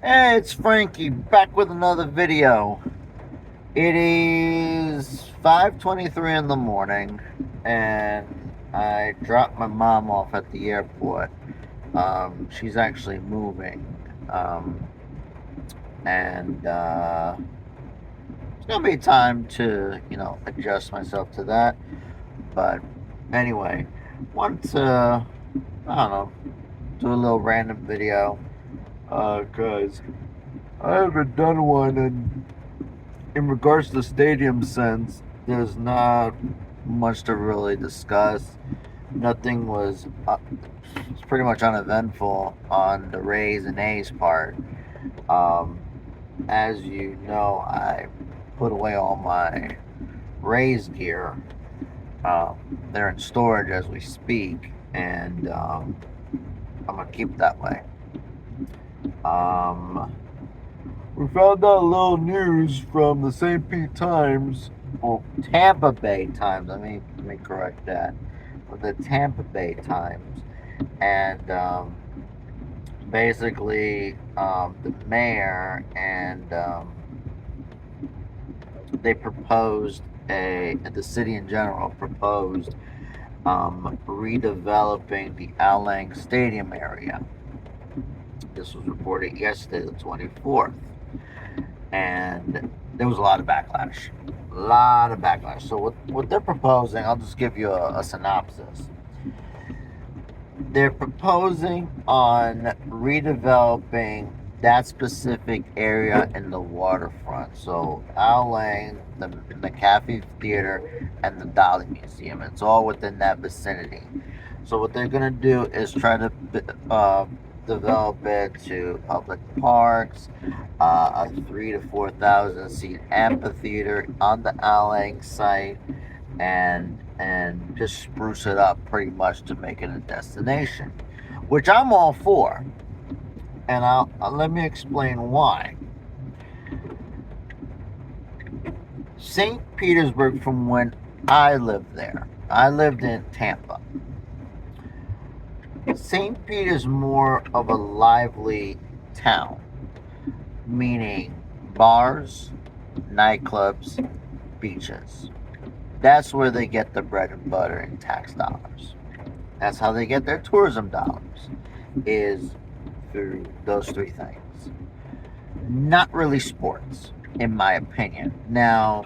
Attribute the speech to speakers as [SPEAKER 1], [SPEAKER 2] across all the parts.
[SPEAKER 1] Hey, it's Frankie back with another video. It is 5:23 in the morning, and I dropped my mom off at the airport. She's actually moving, um, and it's gonna be time to adjust myself to that. But anyway, want to I don't know do a little random video. Guys, I haven't done one in regards to the stadium sense. There's not much to really discuss. Nothing was it's pretty much uneventful on the Rays and A's part. Um, as you know, I put away all my Rays gear. They're in storage as we speak, and I'm gonna keep it that way. Um, We found out a little news from the St. Pete Times, well, Tampa Bay Times. Let me correct that. The Tampa Bay Times, and basically, the mayor and they proposed the city in general proposed redeveloping the Al Lang Stadium area. This was reported yesterday, the 24th. And there was a lot of backlash. A lot of backlash. So what they're proposing, I'll just give you a synopsis. They're proposing on redeveloping that specific area in the waterfront. So Al Lang, the McAfee Theater, and the Dolly Museum. It's all within that vicinity. So what they're gonna do is try to develop it to public parks, a 3 to 4 thousand seat amphitheater on the Al Lang site, and just spruce it up pretty much to make it a destination, which I'm all for. And I'll let me explain why. St. Petersburg, from when I lived there, I lived in Tampa. St. Pete is more of a lively town, meaning bars, nightclubs, beaches. That's where they get their bread and butter and tax dollars. That's how they get their tourism dollars, is through those three things. Not really sports, in my opinion. Now,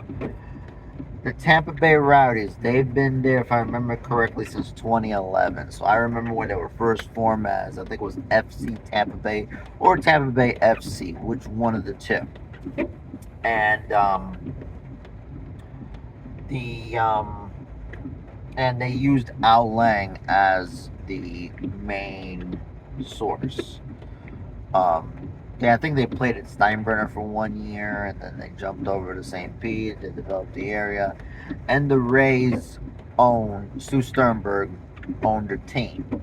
[SPEAKER 1] the Tampa Bay Rowdies, they've been there, if I remember correctly, since 2011. So I remember when they were first formed as, I think it was FC Tampa Bay or Tampa Bay FC, which one of the two. And the and they used Al Lang as the main source. Yeah, I think they played at Steinbrenner for 1 year, and then they jumped over to St. Pete. They developed the area, and the Rays owned Stu Sternberg owned their team,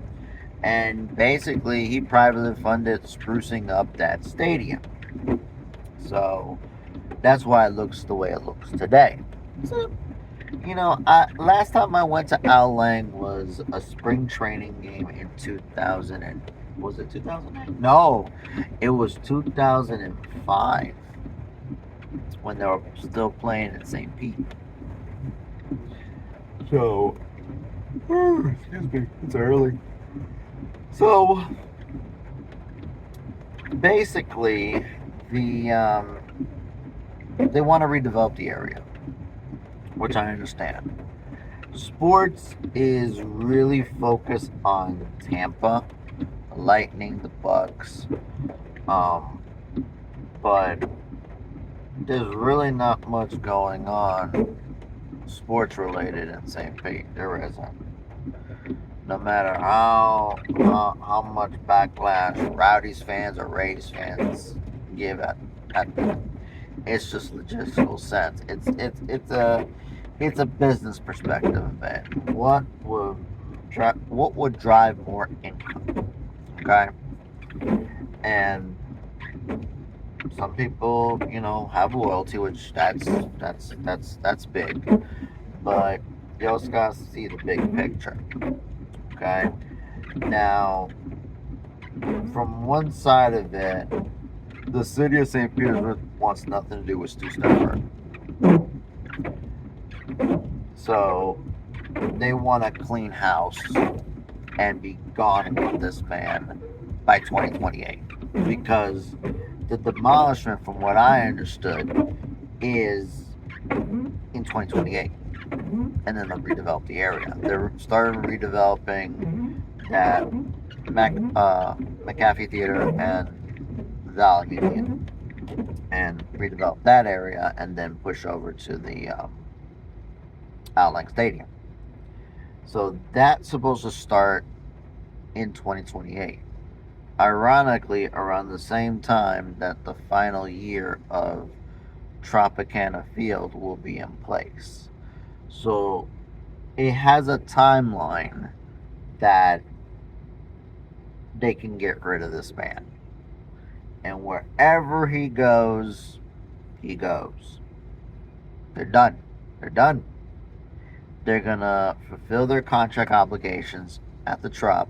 [SPEAKER 1] and basically he privately funded sprucing up that stadium. So that's why it looks the way it looks today. So, last time I went to Al Lang was a spring training game in 2000 and was it 2008? No, it was 2005 when they were still playing in St. Pete. So, excuse me, it's early. So, basically, they want to redevelop the area, which I understand. Sports is really focused on Tampa, the Lightning, the Bucks, but there's really not much going on sports related in St. Pete. There isn't. No matter how much backlash Rowdies fans or Rays fans give at them, it's just logistical sense. It's a business perspective of it. What would drive more income? Okay, and some people, have loyalty, which that's big. But you also gotta see the big picture. Okay, now from one side of it, the city of St. Petersburg wants nothing to do with Stu Sternberg. So they want to clean house and be gone with this man by 2028. Because the demolishment, from what I understood, is in 2028. And then they'll redevelop the area. They're starting redeveloping that McAfee Theater and the Dollar Museum, and redevelop that area, and then push over to the Outland Stadium. So that's supposed to start in 2028. Ironically, around the same time that the final year of Tropicana Field will be in place. So it has a timeline that they can get rid of this man. And wherever he goes, he goes. They're done. They're done. They're gonna fulfill their contract obligations at the Trop.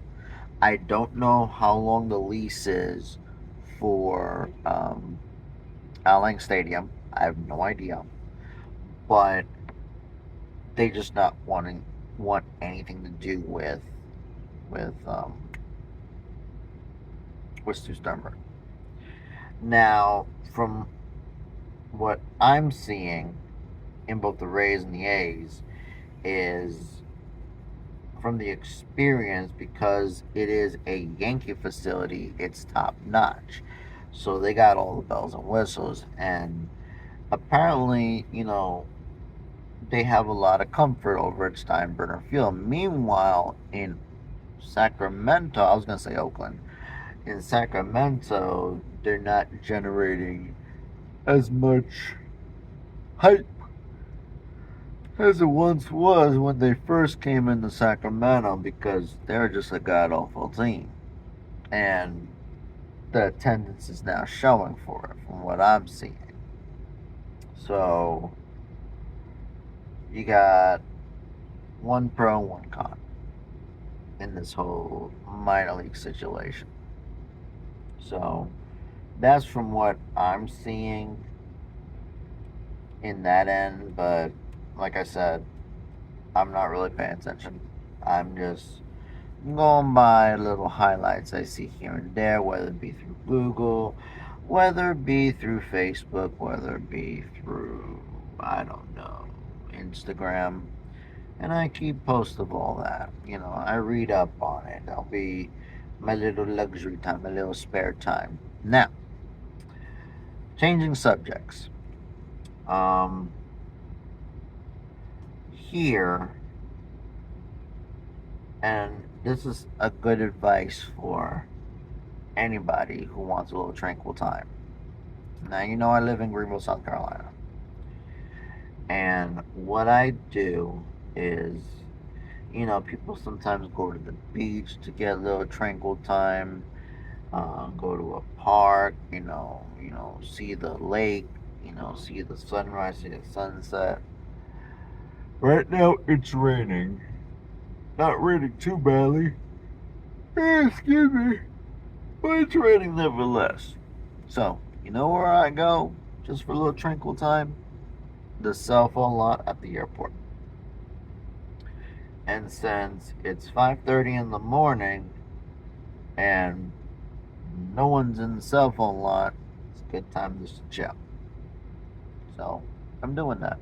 [SPEAKER 1] I don't know how long the lease is for Outland Stadium. I have no idea, but they just not want anything to do with with Stu Sternberg. Now, from what I'm seeing in both the Rays and the A's, is from the experience, because it is a Yankee facility, it's top notch. So they got all the bells and whistles, and apparently, they have a lot of comfort over at Steinbrenner Field. Meanwhile, in Sacramento, I was going to say Oakland, in Sacramento, they're not generating as much hype as it once was when they first came into Sacramento, because they're just a god awful team. And the attendance is now showing for it from what I'm seeing. So you got one pro and one con in this whole minor league situation. So that's from what I'm seeing in that end. But like I said, I'm not really paying attention. I'm just going by little highlights I see here and there, whether it be through Google, whether it be through Facebook, whether it be through, I don't know, Instagram. And I keep post of all that. I read up on it. That'll be my little luxury time, my little spare time. Now, changing subjects. Here, and this is a good advice for anybody who wants a little tranquil time. Now, I live in Greenville, South Carolina. And what I do is, people sometimes go to the beach to get a little tranquil time, go to a park, see the lake, see the sunrise, see the sunset. Right now it's raining. Not raining too badly. Excuse me. But it's raining nevertheless. So, you know where I go just for a little tranquil time? The cell phone lot at the airport. And since it's 5:30 in the morning and no one's in the cell phone lot, it's a good time just to chill. So I'm doing that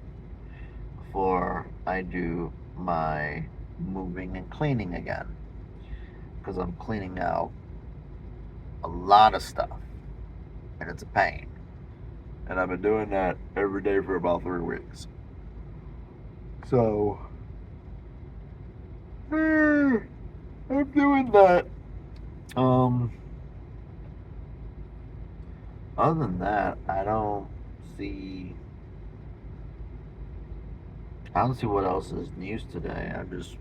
[SPEAKER 1] before I do my moving and cleaning again, because I'm cleaning out a lot of stuff and it's a pain. And I've been doing that every day for about 3 weeks. So I'm doing that. Other than that, I don't see what else is news today. I'm just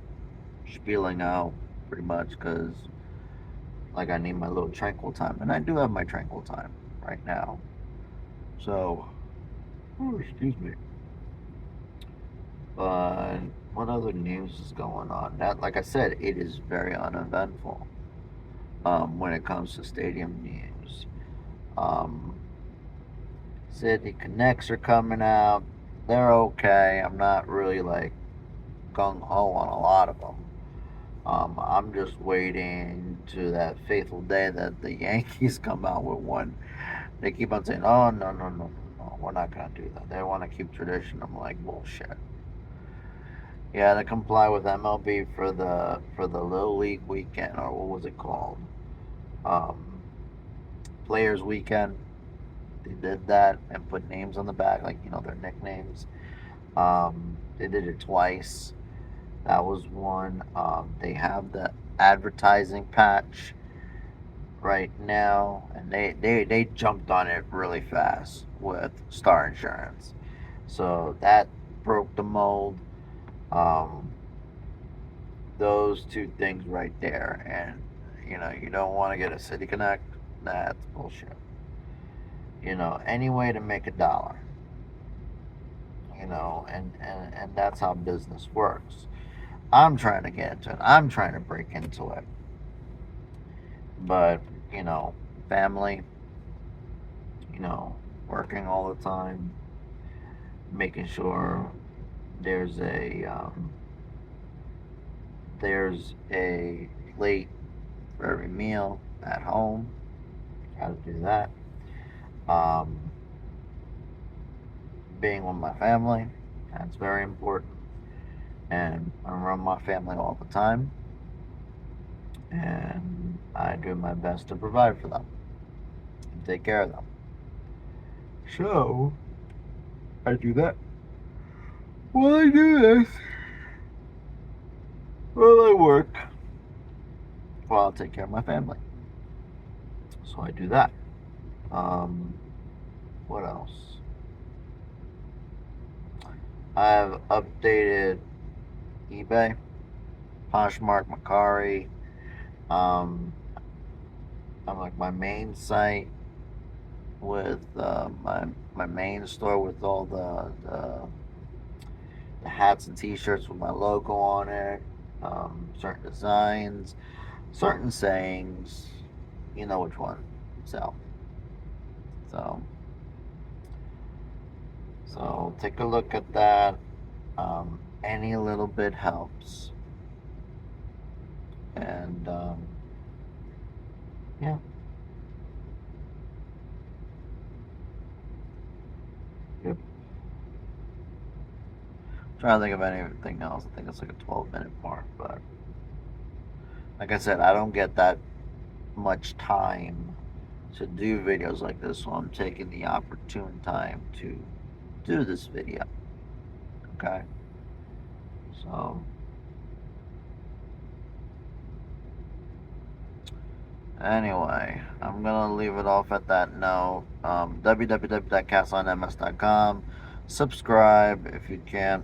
[SPEAKER 1] spieling out pretty much because, like, I need my little tranquil time, and I do have my tranquil time right now. So, excuse me. But what other news is going on? That, like I said, it is very uneventful when it comes to stadium news. City Connects are coming out. They're okay. I'm not really like gung ho on a lot of them. I'm just waiting to that fateful day that the Yankees come out with one. They keep on saying, "Oh no, no, no, no, no, we're not gonna do that." They want to keep tradition. I'm like, bullshit. Yeah, to comply with MLB for the Little League weekend, or what was it called? Um, Players Weekend. They did that and put names on the back, like their nicknames. They did it twice. That was one. They have the advertising patch right now, and they jumped on it really fast with Star Insurance. So that broke the mold. Um, those two things right there, and you don't want to get a City Connect. That's bullshit. Any way to make a dollar. And that's how business works. I'm trying to get into it. I'm trying to break into it. But, family, working all the time, making sure there's a plate for every meal at home. Got to do that. Um, Being with my family, that's very important. And I'm around my family all the time. And I do my best to provide for them and take care of them. So, I do that. While I do this, while I work, while I take care of my family. So I do that. What else? I've updated eBay, Poshmark, Macari. I'm like my main site with my main store with all the hats and T-shirts with my logo on it, certain designs, certain sayings. You know which one. So, so, so take a look at that. Any little bit helps, and yeah. Yep. Trying to think of anything else. I think it's like a 12-minute mark, but like I said, I don't get that much time to do videos like this, so I'm taking the opportune time to do this video. Okay, so anyway, I'm gonna leave it off at that note. www.castlinems.com. Subscribe if you can.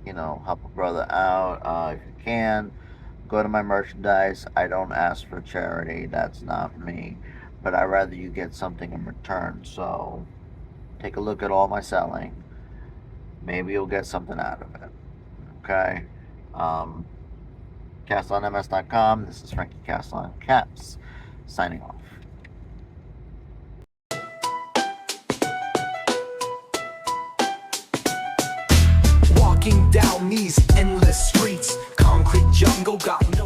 [SPEAKER 1] Help a brother out. If you can, go to my merchandise. I don't ask for charity. That's not me. But I'd rather you get something in return. So take a look at all my selling. Maybe you'll get something out of it. Okay? Um, CastOnMS.com. This is Frankie Castlon Caps signing off.
[SPEAKER 2] Walking down these endless streets, concrete jungle got no